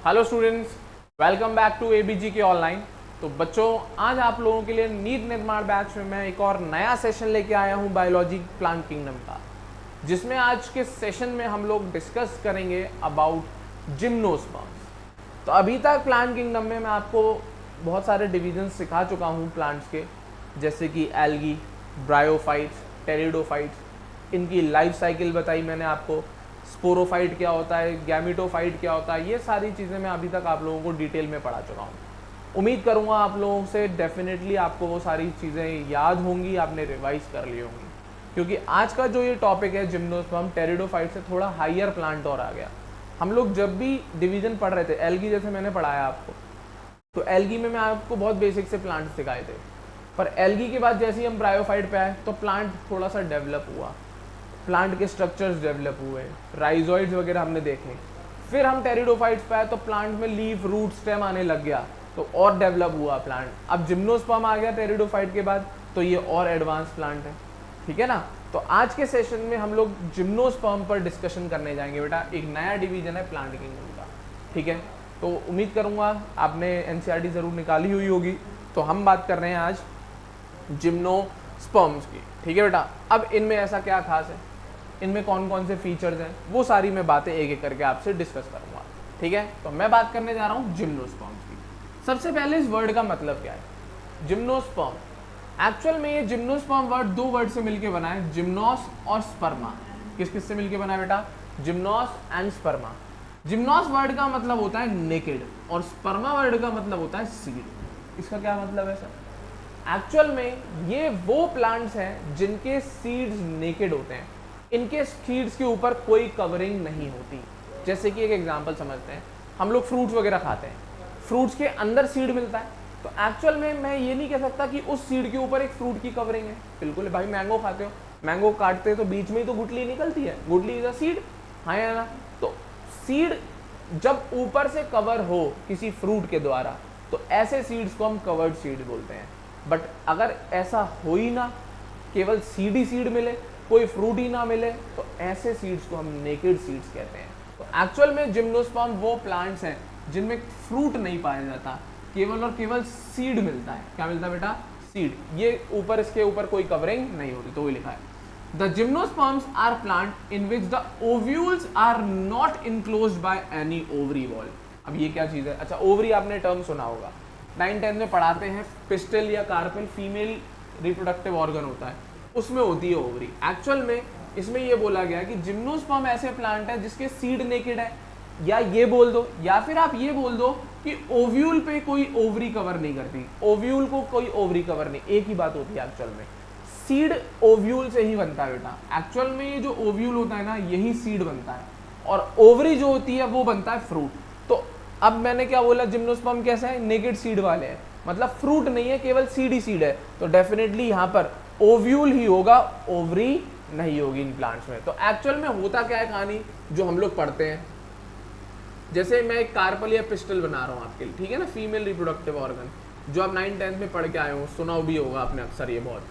Hello students, welcome back to ABG के online. तो बच्चों, आज आप लोगों के लिए नीट निर्माण बैच में मैं एक और नया सेशन लेके आया हूं बायोलॉजी प्लांट किंगडम का, जिसमें आज के सेशन में हम लोग डिस्कस करेंगे अबाउट जिम्नोस्पर्म्स। तो अभी तक प्लांट किंगडम में मैं आपको बहुत सारे डिविजन सिखा चुका हूँ प्लांट्स के, जैसे कि एल्गी, ब्रायोफाइट्स, टेरिडोफाइट्स। इनकी लाइफ साइकिल बताई मैंने आपको, स्पोरोफाइट क्या होता है, गैमिटोफाइट क्या होता है, ये सारी चीज़ें मैं अभी तक आप लोगों को डिटेल में पढ़ा चुका हूँ। उम्मीद करूँगा आप लोगों से डेफिनेटली आपको वो सारी चीज़ें याद होंगी, आपने रिवाइज कर ली होंगी, क्योंकि आज का जो ये टॉपिक है जिम्नोस्पर्म टेरिडोफाइट से थोड़ा हायर प्लांट और आ गया। हम लोग जब भी डिवीजन पढ़ रहे थे, एल्गी जैसे मैंने पढ़ाया आपको, तो एल्गी में मैं आपको बहुत बेसिक से प्लांट सिखाए थे, पर एल्गी के बाद जैसे ही हम ब्रायोफाइट पे आए तो प्लांट थोड़ा सा डेवलप हुआ, प्लांट के स्ट्रक्चर्स डेवलप हुए, राइजोइड्स वगैरह हमने देखे। फिर हम टेरिडोफाइट्स पे आए तो प्लांट में लीफ, रूट, स्टेम आने लग गया, तो और डेवलप हुआ प्लांट। अब जिम्नोस्पर्म आ गया टेरिडोफाइट के बाद, तो ये और एडवांस प्लांट है, ठीक है ना। तो आज के सेशन में हम लोग जिम्नोस्पर्म पर डिस्कशन करने जाएंगे बेटा। एक नया डिवीजन है प्लांट किंगडम का, ठीक है। तो उम्मीद करूँगा आपने एनसीईआरटी ज़रूर निकाली हुई होगी। तो हम बात कर रहे हैं आज जिम्नोस्पर्म्स की, ठीक है बेटा। अब इनमें ऐसा क्या खास है, इनमें कौन कौन से फीचर्स हैं, वो सारी मैं बातें एक एक करके आपसे डिस्कस करूंगा, ठीक है। तो मैं बात करने जा रहा हूँ जिम्नोस्पर्म्स की। सबसे पहले इस वर्ड का मतलब क्या है, जिम्नोस्पर्म। एक्चुअल में ये जिम्नोस्पर्म वर्ड दो वर्ड से मिलके बना है, जिम्नोस और स्पर्मा। किस किस से मिलके बना है बेटा, जिम्नोस एंड स्पर्मा। जिम्नोस वर्ड का मतलब होता है नेकेड और स्पर्मा वर्ड का मतलब होता है सीड। इसका क्या मतलब है सर? एक्चुअल में ये वो प्लांट्स हैं जिनके सीड्स नेकेड होते हैं, इनके सीड्स के ऊपर कोई कवरिंग नहीं होती। जैसे कि एक एग्जांपल समझते हैं, हम लोग फ्रूट्स वगैरह खाते हैं, फ्रूट्स के अंदर सीड मिलता है, तो एक्चुअल में मैं ये नहीं कह सकता कि उस सीड के ऊपर एक फ्रूट की कवरिंग है। बिल्कुल भाई, मैंगो खाते हो, मैंगो काटते हो तो बीच में ही तो गुठली निकलती है, गुठली इज अ सीड, हाँ या ना। तो सीड जब ऊपर से कवर हो किसी फ्रूट के द्वारा, तो ऐसे सीड्स को हम कवर्ड सीड बोलते हैं। बट अगर ऐसा हो ही ना, केवल सीड ही सीड मिले, कोई फ्रूट ही ना मिले, तो ऐसे सीड्स को हम नेकेड सीड्स कहते हैं। तो एक्चुअल में जिम्नोस्पर्म वो प्लांट्स हैं जिनमें फ्रूट नहीं पाया जाता, केवल और केवल सीड मिलता है। क्या मिलता है बेटा? सीड। ये ऊपर, इसके ऊपर कोई कवरिंग नहीं होती, तो वही लिखा है। The gymnosperms are plant in which the ovules are not enclosed by any ovary wall. अब ये क्या चीज़ है? अच्छा, ओवरी आपने टर्म सुना होगा, 9-10 में पढ़ाते हैं। पिस्टल या कार्पेल फीमेल रिप्रोडक्टिव ऑर्गन होता है, उसमें होती है ओवरी। एक्चुअल में इसमें ये बोला गया कि जिम्नोस्पर्म ऐसे प्लांट है जिसके सीड नेकेड है, या ये बोल दो, या फिर आप ये बोल दो कि ओव्यूल पे कोई ओवरी कवर नहीं करती, ओव्यूल को कोई ओवरी कवर नहीं, एक ही बात होती है एक्चुअल में। सीड ओव्यूल से ही बनता है बेटा। एक्चुअल में ये जो ओव्यूल होता है ना, यही सीड बनता है, और ओवरी जो होती है वो बनता है फ्रूट। तो अब मैंने क्या बोला, जिम्नोस्पर्म कैसा है? नेकेड सीड वाले हैं, मतलब फ्रूट नहीं है, केवल सीड ही सीड है। तो डेफिनेटली यहाँ पर ओव्यूल ही होगा, ओवरी नहीं होगी इन प्लांट्स में। तो एक्चुअल में होता क्या है कहानी, जो हम लोग पढ़ते हैं, जैसे मैं एक कार्पल या पिस्टल बना रहा हूँ आपके लिए, ठीक है ना, फीमेल रिप्रोडक्टिव ऑर्गन, जो आप 9-10 में पढ़ के आए हो, सुना भी होगा आपने अक्सर ये बहुत।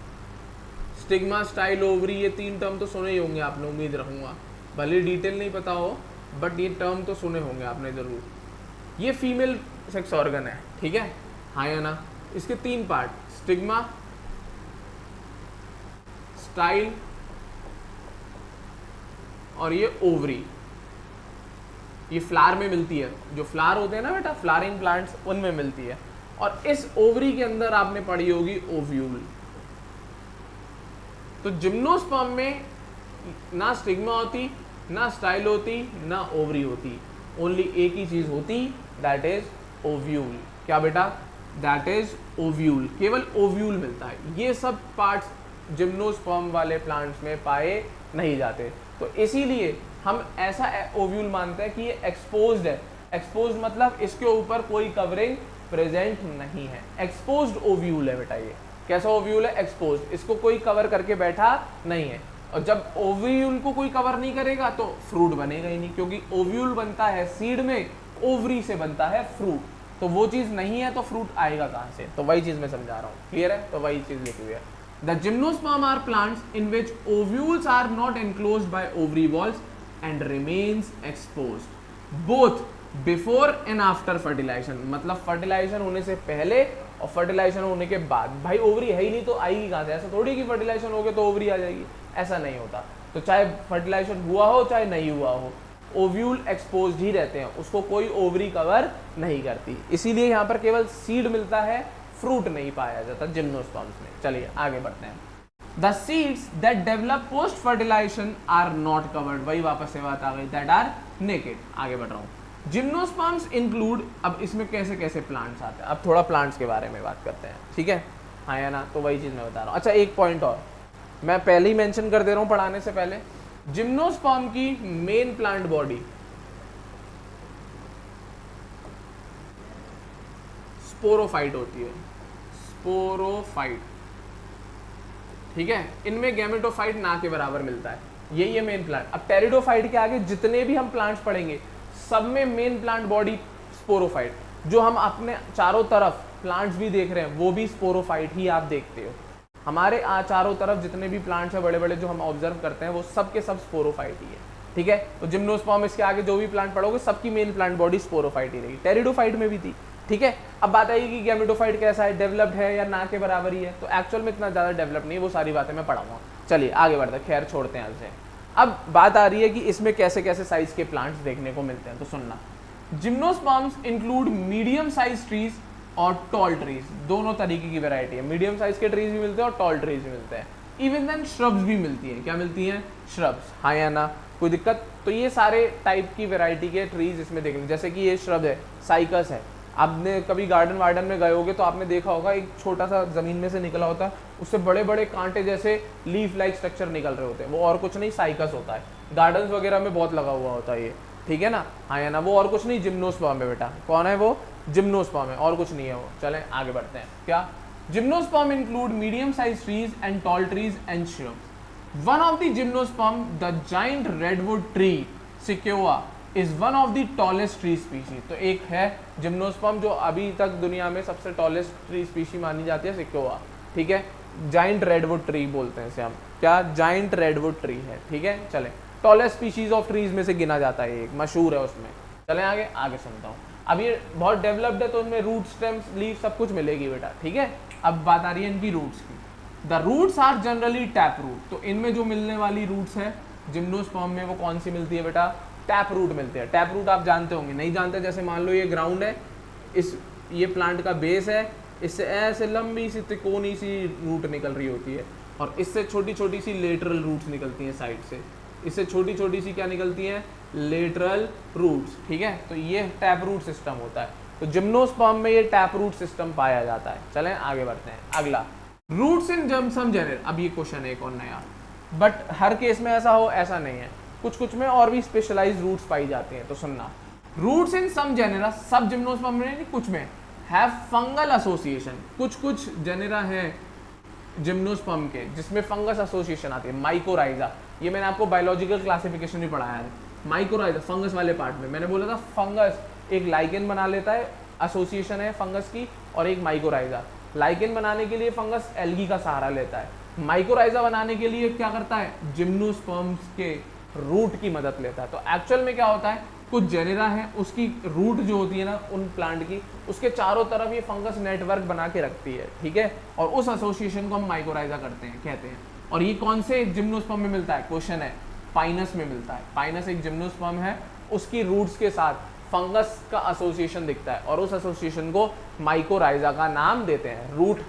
स्टिग्मा, स्टाइल, ओवरी, ये 3 टर्म तो सुने ही होंगे आपने, उम्मीद रखूंगा। भले डिटेल नहीं पता हो, बट ये टर्म तो सुने होंगे आपने जरूर। ये फीमेल सेक्स ऑर्गन है, ठीक है, हाँ या ना। इसके 3 पार्ट, स्टिग्मा, स्टाइल और ये ओवरी। ये फ्लावर में मिलती है, जो फ्लावर होते हैं ना बेटा, फ्लावरिंग प्लांट्स, उनमें मिलती है। और इस ओवरी के अंदर आपने पढ़ी होगी ओव्यूल। तो जिम्नोस्पर्म में ना स्टिग्मा होती, ना स्टाइल होती, ना ओवरी होती, ओनली एक ही चीज होती, दैट इज ओव्यूल। क्या बेटा? That is ovule. केवल ओव्यूल मिलता है। ये सब पार्ट्स जिम्नोस्पर्म वाले प्लांट्स में पाए नहीं जाते, तो इसीलिए हम ऐसा ओव्यूल मानते हैं कि ये एक्सपोज्ड है। एक्सपोज्ड मतलब इसके ऊपर कोई कवरिंग प्रेजेंट नहीं है, एक्सपोज्ड ओव्यूल है बेटा। ये कैसा ओव्यूल है? एक्सपोज्ड, इसको कोई कवर करके बैठा नहीं है। और जब ओव्यूल को कोई कवर नहीं करेगा तो फ्रूट बनेगा ही नहीं, क्योंकि ओव्यूल बनता है सीड में, ओवरी से बनता है फ्रूट। तो वो चीज़ नहीं है तो फ्रूट आएगा कहाँ से? तो वही चीज़ मैं समझा रहा हूँ, क्लियर है? तो वही चीज़ लिखी हुई है। The gymnosperm are plants in which ovules are not enclosed by ovary walls and remains exposed. Both before and after fertilization, मतलब फर्टिलाइजेशन होने से पहले और फर्टिलाइजेशन होने के बाद। भाई ओवरी है ही नहीं तो आएगी कहाँ से? ऐसा थोड़ी कि फर्टिलाइजेशन हो गया तो ओवरी आ जाएगी, ऐसा नहीं होता। तो चाहे फर्टिलाइजेशन हुआ हो चाहे नहीं हुआ हो, ओव्यूल एक्सपोज्ड ही रहते हैं, उसको कोई ओवरी कवर नहीं करती, इसीलिए यहाँ पर केवल सीड मिलता है, फ्रूट नहीं पाया जाता जिम्नोस्पर्म्स में। चलिए आगे बढ़ते हैं। The seeds that develop post fertilization are not covered, वही वापस से बात आ गई, दैट आर नेकेड। आगे बढ़ रहा हूँ। जिम्नोस्पर्म्स इंक्लूड, अब इसमें कैसे कैसे प्लांट्स आते हैं, अब थोड़ा प्लांट्स के बारे में बात करते हैं, ठीक है, हाँ या ना? तो वही चीज़ मैं बता रहा हूँ। अच्छा एक पॉइंट और मैं पहले ही मेंशन कर दे रहा हूँ पढ़ाने से पहले, जिम्नोस्पर्म की मेन प्लांट बॉडी स्पोरोफाइट होती है, स्पोरोफाइट, ठीक है। इनमें गैमेटोफाइट ना के बराबर मिलता है, यही है मेन प्लांट। अब टेरिडोफाइट के आगे जितने भी हम प्लांट्स पढ़ेंगे सब में मेन प्लांट बॉडी स्पोरोफाइट, जो हम अपने चारों तरफ प्लांट्स भी देख रहे हैं वो भी स्पोरोफाइट ही आप देखते हो। हमारे चारों तरफ जितने भी प्लांट्स हैं बड़े बड़े जो हम ऑब्जर्व करते हैं वो सब के सब स्पोरोफाइट ही है, ठीक है। तो जिम्नोस्पर्म इसके आगे जो भी प्लांट पढ़ोगे सबकी मेन प्लांट बॉडी स्पोरोफाइट ही रहेगी, टेरिडोफाइट में भी थी, ठीक है। अब बात आएगी कि गैमेटोफाइट कैसा है, डेवलप्ड है या ना के बराबर ही है, तो एक्चुअल में इतना ज़्यादा डेवलप नहीं है, वो सारी बातें मैं पढ़ाऊंगा। चलिए आगे बढ़ते हैं, खैर छोड़ते हैं आज। अब बात आ रही है कि इसमें कैसे कैसे साइज के प्लांट्स देखने को मिलते हैं, तो सुनना। Gymnosperms include medium size trees और टॉल ट्रीज, दोनों तरीके की वैरायटी है, मीडियम साइज के ट्रीज भी मिलते हैं और टॉल ट्रीज भी मिलते हैं, इवन देन श्रब्स भी मिलती है। क्या मिलती हैं? श्रब्स, हाँ या ना? कोई दिक्कत? तो ये सारे टाइप की वैरायटी के ट्रीज इसमें देखने, जैसे कि ये श्रब है, साइकस है। आपने कभी गार्डन वार्डन में गए होगे तो आपने देखा होगा एक छोटा सा जमीन में से निकला होता है, उससे बड़े बड़े कांटे जैसे लीफ लाइक स्ट्रक्चर निकल रहे होते हैं, वो और कुछ नहीं साइकस होता है। गार्डन्स वगैरह में बहुत लगा हुआ होता है ये, ठीक है ना? हाँ या ना? वो और कुछ नहीं, जिम्नोस्पर्म है बेटा। कौन है वो? जिम्नोस्पर्म है, और कुछ नहीं है वो। चलें आगे बढ़ते हैं। क्या? Gymnosperm include medium size trees and tall trees and shrubs. One of the gymnosperm, the giant redwood tree sequoia, is one of the tallest tree species. तो एक है जिम्नोस्पर्म जो अभी तक दुनिया में सबसे टॉलेस्ट ट्री स्पीशी मानी जाती है, सिक्योआ, ठीक है। जाइंट रेडवुड ट्री बोलते हैं इसे हम। क्या? जाइंट रेडवुड ट्री है, ठीक है। चले, टॉलेस्ट स्पीशीज ऑफ ट्रीज में से गिना जाता है, एक मशहूर है उसमें। चलें आगे, आगे सुनता हूँ। अब ये बहुत डेवलप्ड है तो उसमें रूट, स्टेम्स, लीफ सब कुछ मिलेगी बेटा, ठीक है। अब बात आ रही है इनकी रूट्स की। The roots are generally tap root, तो इनमें जो मिलने वाली रूट्स है जिम्नोस्पर्म में वो कौन सी मिलती है बेटा? टैप रूट मिलते हैं। टैप रूट आप जानते होंगे, नहीं जानते? जैसे मान लो ये ग्राउंड है, ये प्लांट का बेस है, इससे ऐसे लंबी सी तिकोनी सी रूट निकल रही होती है और इससे छोटी छोटी सी लेटरल रूट्स निकलती हैं साइड से, इससे छोटी छोटी सी क्या निकलती हैं? लेटरल रूट्स, ठीक है। तो ये टैप रूट सिस्टम होता है, तो जिम्नोस्पर्म में ये टैप रूट सिस्टम पाया जाता है। चलें आगे बढ़ते हैं। अगला, रूट्स इन सम जेनर। अब ये क्वेश्चन है एक और नया, बट हर केस में ऐसा हो ऐसा नहीं है, कुछ कुछ में और भी स्पेशलाइज्ड रूट्स पाई जाती हैं। तो सुनना, रूट्स इन सम जेनेरा, सब जिम्नोस्पर्म में नहीं, कुछ में, हैव फंगल एसोसिएशन। कुछ कुछ जेनेरा हैं जिम्नोस्पर्म के जिसमें फंगस एसोसिएशन आती है, माइकोराइजा। ये मैंने आपको बायोलॉजिकल क्लासिफिकेशन भी पढ़ाया है। माइकोराइजा फंगस वाले पार्ट में मैंने बोला था, फंगस एक लाइकेन बना लेता है, एसोसिएशन है फंगस की, और एक माइकोराइजा। लाइकेन बनाने के लिए फंगस एल्गी का सहारा लेता है, माइकोराइजा बनाने के लिए क्या करता है? जिम्नोस्पर्म्स के रूट की मदद लेता है। तो एक्चुअल में क्या होता है, कुछ जेनेरा है उसकी रूट जो होती है ना उन प्लांट की, उसके चारों तरफ ये फंगस नेटवर्क बना के रखती है, ठीक है। और उस एसोसिएशन को हम माइकोराइजा करते हैं, कहते हैं। और ये कौन से जिम्नोस्पर्म में मिलता है? क्वेश्चन है, पाइनस में मिलता है। पाइनस एक जिम्नोस्पर्म है, उसकी रूट्स के साथ फंगस का एसोसिएशन दिखता है और उस एसोसिएशन को माइकोराइजा का नाम देते हैं। रूट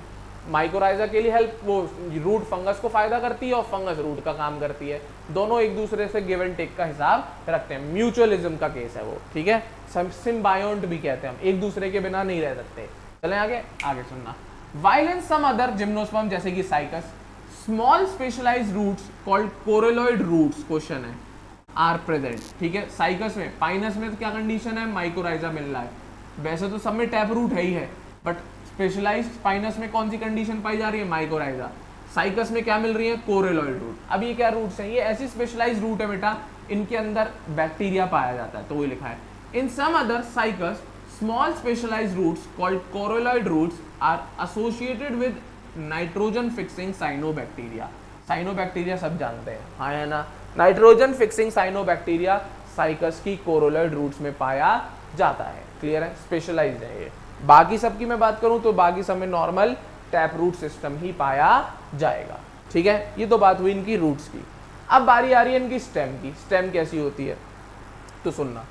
माइकोराइजा के लिए हेल्प, वो रूट फंगस को फायदा करती है और फंगस रूट का काम करती है, दोनों एक दूसरे से गिव एंड टेक का हिसाब रखते हैं। म्यूचुअलिज्म का केस है वो, ठीक है। सिम्बायोंट भी कहते हैं हम, एक दूसरे के बिना नहीं रह सकते। चलें आगे, आगे सुनना। While in some other gymnosperm जैसे कि Cycas, small specialised roots called coralloid roots, question है, आर प्रेजेंट, ठीक है। साइकस में, पाइनस में तो क्या कंडीशन है? माइकोराइजा मिल रहा है। वैसे तो सब में टैप रूट है ही है, बट स्पेशलाइज्ड पाइनस में कौन सी कंडीशन पाई जा रही है? माइकोराइजा। साइकस में क्या मिल रही है? Coralloid root. अब ये क्या रूट्स हैं? ये ऐसी स्पेशलाइज्ड रूट है बेटा, इनके अंदर बैक्टीरिया पाया जाता है, तो वही लिखा है। In some other cycas, small specialised roots called coralloid roots are associated with nitrogen fixing cyanobacteria. Cyanobacteria सब जानते हैं, हाँ है ना? नाइट्रोजन फिक्सिंग साइनोबैक्टीरिया साइकस की कोरेलॉइड रूट्स में पाया जाता है। क्लियर है, स्पेशलाइज्ड है ये। बाकी सब की मैं बात करूं तो बाकी सब में नॉर्मल टैप रूट सिस्टम ही पाया जाएगा। ठीक है, ये तो बात हुई इनकी रूट्स की। अब बारी आ रही है इनकी स्टेम की। स्टेम कैसी होती है तो सुनना,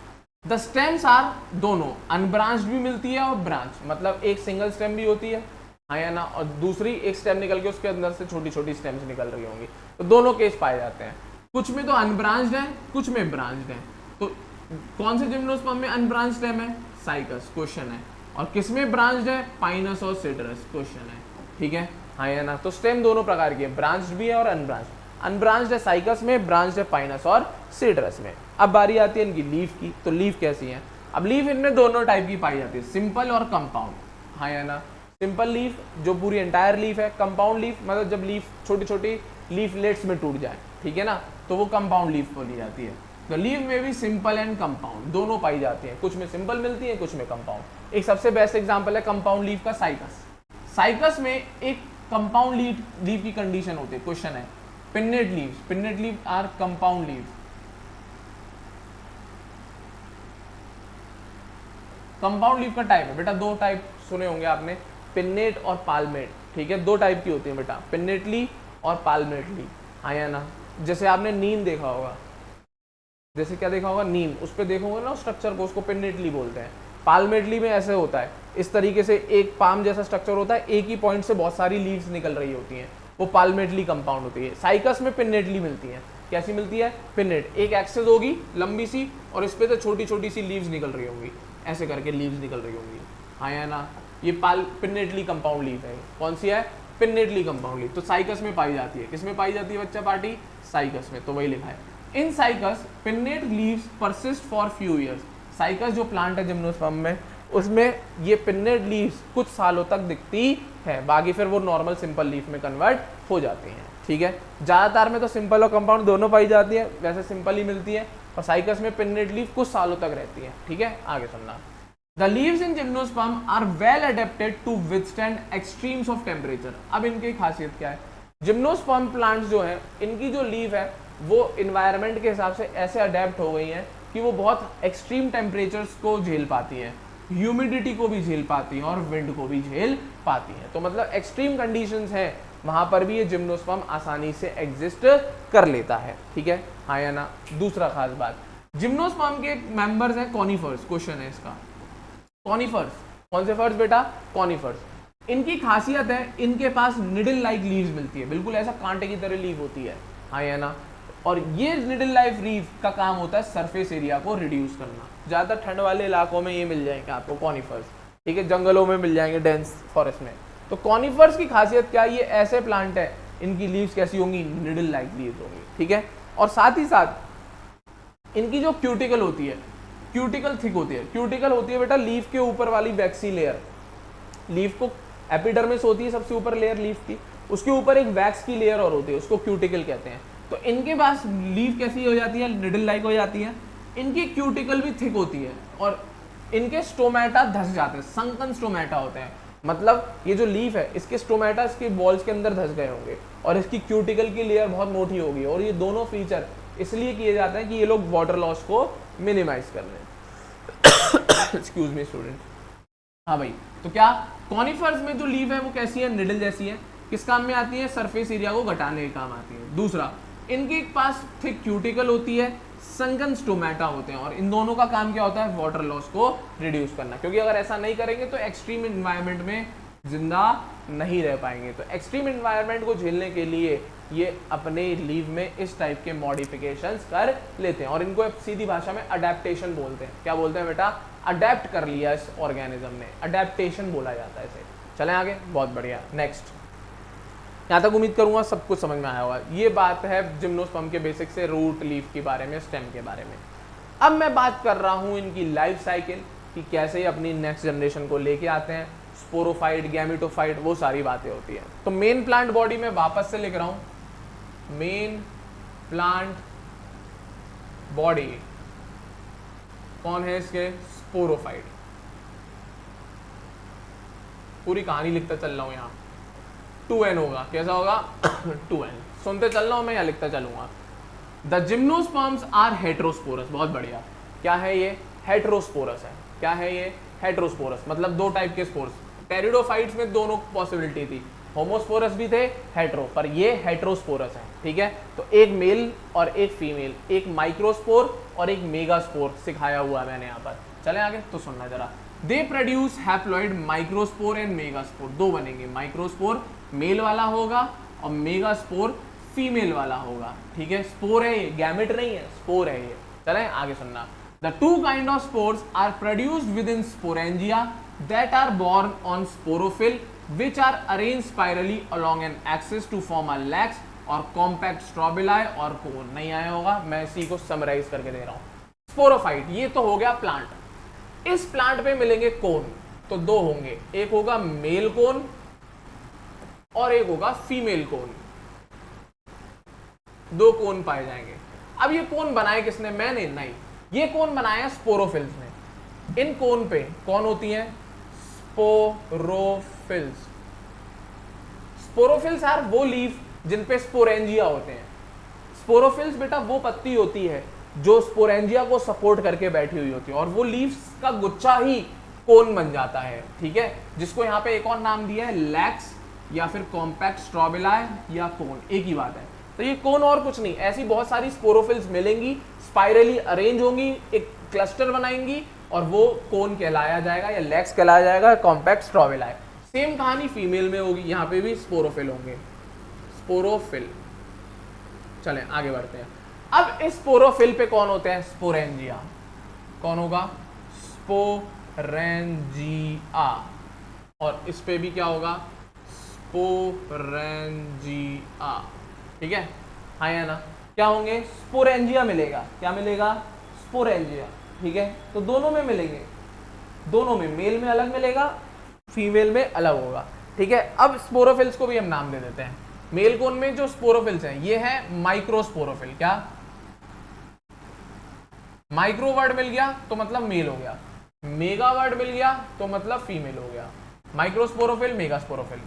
द स्टेम्स आर, दोनों अनब्रांच्ड भी मिलती है और ब्रांच, मतलब एक सिंगल स्टेम भी होती है, हाँ या ना, और दूसरी एक स्टेम निकल के उसके अंदर से छोटी छोटी स्टेम्स निकल रही होंगी, तो दोनों केस पाए जाते हैं। कुछ में तो अनब्रांच्ड है, कुछ में ब्रांच्ड है। तो कौन से जिम्नोस्पर्म में अनब्रांच्ड स्टेम है? साइकस, क्वेश्चन है। और किस में ब्रांच्ड है? पाइनस और सिडरस, क्वेश्चन है। ठीक है, हाँ या ना। तो स्टेम दोनों प्रकार की है, ब्रांच्ड भी है और अनब्रांच्ड। अनब्रांच्ड है साइकस में, ब्रांच्ड है पाइनस और सिडरस में। अब बारी आती है इनकी लीफ की। तो लीफ कैसी है? अब लीफ इनमें दोनों टाइप की पाई जाती है, सिंपल और कंपाउंड, हाँ या ना। सिंपल लीफ जो पूरी एंटायर लीफ है, कंपाउंड लीफ मतलब जब लीफ छोटी छोटी लीफलेट्स में टूट जाए, ठीक है ना, तो वो कंपाउंड लीफ बोली जाती है। तो लीफ में भी सिंपल एंड कंपाउंड दोनों पाई जाती है, कुछ में सिंपल मिलती है, कुछ में कंपाउंड। एक सबसे बेस्ट एग्जांपल है कंपाउंड लीफ का साइकस। साइकस में एक कंपाउंड लीफ की कंडीशन होती है, क्वेश्चन है। Pinnate leaves, pinnate leaf are compound leaves. Compound leaf का टाइप है बेटा, दो टाइप सुने होंगे आपने, पिन्नेट और पाल्मेट। ठीक है, दो टाइप की होती है बेटा, पिन्नेटली और पाल्मेटली, हाँ या ना। जैसे आपने नीम देखा होगा, जैसे क्या देखा होगा, नीम, उस पर देखोगे ना स्ट्रक्चर को, उसको पिन्नेटली बोलते हैं। पाल्मेटली में ऐसे होता है, इस तरीके से एक पाम जैसा स्ट्रक्चर होता है, एक ही पॉइंट से बहुत सारी लीव्स निकल रही होती हैं, वो पाल्मेटली कंपाउंड होती है। साइकस में पिन्नेटली मिलती है। कैसी मिलती है? पिन्नेट, एक एक्सिस होगी लंबी सी और इस पे तो छोटी छोटी सी लीव्स निकल रही होंगी, ऐसे करके लीव्स निकल रही होंगी, हाँ या ना। ये पिन्नेटली कंपाउंड लीफ है। कौन सी है? Pinnately compound leaf. तो साइकस में पाई जाती है। किसमें पाई जाती है बच्चा पार्टी? साइकस में, तो वही लिखा है। इन cycas pennate leaves persist for few years. Cycas जो प्लांट है जिम्नोस्पर्म में, उसमें ये पिन्नेट लीव्स कुछ सालों तक दिखती है, बाकी फिर वो नॉर्मल सिंपल लीफ में कन्वर्ट हो जाती हैं। ठीक है, ज़्यादातर में तो सिंपल और कंपाउंड दोनों पाई जाती है, वैसे सिंपल ही मिलती है, और साइकस में पिन्नेट लीफ कुछ सालों तक रहती है। ठीक है, आगे सुनना। The leaves in gymnosperm are well adapted to withstand extremes of temperature. अब इनकी खासियत क्या है? जिम्नोस्पर्म प्लांट्स जो हैं, इनकी जो लीफ है वो इन्वायरमेंट के हिसाब से ऐसे अडेप्ट हो गई हैं कि वो बहुत एक्सट्रीम टेम्परेचर्स को झेल पाती हैं, ह्यूमिडिटी को भी झेल पाती हैं और विंड को भी झेल पाती हैं। तो मतलब एक्सट्रीम कंडीशंस हैं, वहां पर भी ये जिम्नोस्पर्म आसानी से एग्जिस्ट कर लेता है। ठीक है, हाँ या ना। दूसरा खास बात, जिम्नोस्पर्म के मेंबर्स हैं कॉनिफर्स, क्वेश्चन है इसका। कॉनिफर्स, कौन से फर्स बेटा? कॉनिफर्स। इनकी खासियत है, इनके पास निडल लाइक लीव्स मिलती है, बिल्कुल ऐसा कांटे की तरह लीव होती है, हाँ या ना। और ये निडल लाइक लीव का काम होता है सरफेस एरिया को रिड्यूस करना। ज़्यादातर ठंड वाले इलाकों में ये मिल जाएंगे आपको कॉनिफर्स, ठीक है, जंगलों में मिल जाएंगे, डेंस फॉरेस्ट में। तो कॉनिफर्स की खासियत क्या है? ये ऐसे प्लांट है, इनकी लीव्स कैसी होंगी? निडल लाइक लीव्स होंगी। ठीक है, और साथ ही साथ इनकी जो क्यूटिकल होती है, क्यूटिकल थिक होती है। क्यूटिकल होती है बेटा लीफ के ऊपर वाली वैक्सी लेयर। लीफ को एपिडर्मिस होती है सबसे ऊपर लेयर लीफ की, उसके ऊपर एक वैक्स की लेयर और होती है, उसको क्यूटिकल कहते हैं। तो इनके पास लीफ कैसी हो जाती है? निडल लाइक हो जाती है। इनकी क्यूटिकल भी थिक होती है और इनके स्टोमेटा धस जाते हैं, संकन स्टोमेटा होते हैं। मतलब ये जो लीफ है, इसके स्टोमेटा इसके बॉल्स के अंदर धस गए होंगे और इसकी क्यूटिकल की लेयर बहुत मोटी होगी। और ये दोनों फीचर इसलिए किए जाते हैं कि ये लोग वाटर लॉस को मिनिमाइज कर लें। Excuse me student. हाँ भाई, तो क्या कॉनिफर्स में जो लीफ है वो कैसी है? निडल जैसी है। किस काम में आती है? सरफेस एरिया को घटाने के काम आती है। दूसरा, इनके पास थिक क्यूटिकल होती है, संकन स्टोमेटा होते हैं, और इन दोनों का काम क्या होता है? वाटर लॉस को रिड्यूस करना, क्योंकि अगर ऐसा नहीं करेंगे तो एक्सट्रीम इन्वायरमेंट में जिंदा नहीं रह पाएंगे। तो एक्सट्रीम इन्वायरमेंट को झेलने के लिए ये अपने लीव में इस टाइप के मॉडिफिकेशंस कर लेते हैं, और इनको सीधी भाषा में अडेप्टेशन बोलते हैं। क्या बोलते हैं बेटा? अडेप्ट कर लिया इस ऑर्गेनिज्म ने, अडेप्टेशन बोला जाता है इसे। चलें आगे, बहुत बढ़िया। नेक्स्ट, यहाँ तक उम्मीद करूंगा सब कुछ समझ में आया होगा। ये बात है जिम्नोस्पर्म के बेसिक से, रूट, लीफ के बारे में, स्टेम के बारे में। अब मैं बात कर रहा हूँ इनकी लाइफ साइकिल कि कैसे ये अपनी नेक्स्ट जनरेशन को लेके आते हैं, स्पोरोफाइट, गैमेटोफाइट, वो सारी बातें होती हैं। तो मेन प्लांट बॉडी में वापस से लिख रहा हूँ, मेन प्लांट बॉडी कौन है इसके? स्पोरोफाइट। पूरी कहानी लिखता चल रहा हूं यहाँ, 2n होगा, कैसा होगा? 2n। सुनते चल रहा हूं मैं या लिखता चलूंगा? The gymnosperms are heterosporous. बहुत बढ़िया, क्या है ये? हेट्रोस्पोरस है। क्या है ये? हेट्रोस्पोरस, मतलब दो टाइप के स्पोर्स। टेरिडोफाइट्स में दोनों पॉसिबिलिटी थी, होमोस्पोरस भी थे, हेट्रो, पर ये हेट्रोस्पोरस है। ठीक है, तो एक मेल और एक फीमेल, एक माइक्रोस्पोर और एक मेगास्पोर सिखाया हुआ है मैंने यहाँ पर। चले आगे तो सुनना जरा। They produce haploid microspore and megaspore, दो बनेंगे, माइक्रोस्पोर मेल वाला होगा और मेगास्पोर फीमेल वाला होगा। ठीक है, स्पोर है ये, गैमेट नहीं है, स्पोर है ये। चलें आगे सुनना। The two kind of spores are produced within sporangia that are borne on sporophyll which are arranged spirally along an axis to form a lax और compact strobili और कोन। नहीं आया होगा, मैं इसी को समराइज करके दे रहा हूँ। स्पोरोफाइट, ये तो हो गया प्लांट। इस प्लांट पे मिलेंगे कोन, तो दो होंगे, एक होगा मेल कोन और एक होगा फीमेल कोन, दो कोन पाए जाएंगे। अब ये कोन बनाए किसने? मैंने नहीं, ये कोन बनाया स्पोरोफिल्स ने। इन कोन पे कौन होती है? स्पोरोफिल्स। स्पोरोफिल्स आर वो लीफ जिन पे स्पोरेंजिया होते हैं। स्पोरोफिल्स बेटा वो पत्ती होती है जो स्पोरेंजिया को सपोर्ट करके बैठी हुई होती है, और वो लीव्स का गुच्छा ही कोन बन जाता है। ठीक है, जिसको यहाँ पे एक और नाम दिया है, लैक्स या फिर कॉम्पैक्ट स्ट्रोबिलाई या कोन, एक ही बात है। तो ये कोन और कुछ नहीं, ऐसी बहुत सारी स्पोरोफिल्स मिलेंगी, स्पाइरली अरेंज होंगी, एक क्लस्टर बनाएंगी और वो कोन कहलाया जाएगा या लैक्स कहलाया जाएगा, कॉम्पैक्ट स्ट्रोबिलाई। सेम कहानी फीमेल में होगी, यहाँ पे भी स्पोरोफिल होंगे, स्पोरोफिल। चलें आगे बढ़ते हैं। अब इस स्पोरोफिल पे कौन होते हैं? स्पोरेंजिया। कौन होगा? स्पोरेंजिया। और इस पे भी क्या होगा? स्पोरेंजिया। ठीक है, हाँ या ना? क्या होंगे? स्पोरेंजिया मिलेगा। क्या मिलेगा? स्पोरेंजिया। ठीक है, तो दोनों में मिलेंगे, दोनों में, मेल में अलग मिलेगा, फीमेल में अलग होगा। ठीक है, अब स्पोरोफिल्स को भी हम नाम दे देते हैं। मेल कोन में जो स्पोरोफिल्स हैं ये है माइक्रोस्पोरोफिल। क्या? माइक्रो वर्ड मिल गया तो मतलब मेल हो गया, मेगा वर्ड मिल गया तो मतलब फीमेल हो गया। माइक्रोस्पोरोफिल, मेगास्पोरोफिल,